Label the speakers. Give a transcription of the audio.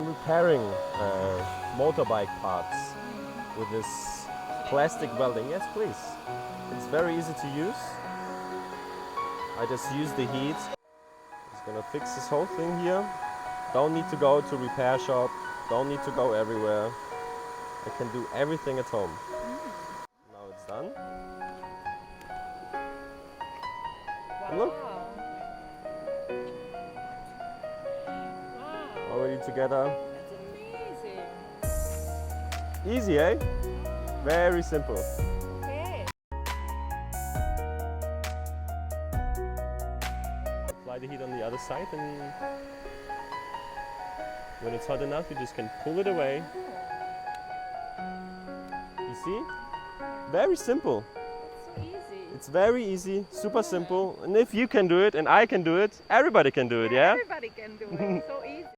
Speaker 1: I'm repairing motorbike parts with this plastic welding. Yes, please. It's very easy to use. I just use the heat. It's gonna fix this whole thing here. Don't need to go to repair shop. Don't need to go everywhere. I can do everything at home. Now it's done.
Speaker 2: Wow.
Speaker 1: Look.
Speaker 2: Wow.
Speaker 1: Already together.
Speaker 2: That's amazing.
Speaker 1: Easy, eh? Very simple.
Speaker 2: Okay.
Speaker 1: Apply the heat on the other side, and when it's hot enough, you just can pull it away. You see? Very simple.
Speaker 2: It's so easy.
Speaker 1: It's very easy, super simple. And if you can do it and I can do it, everybody can do it, yeah?
Speaker 2: Everybody can do it. So easy.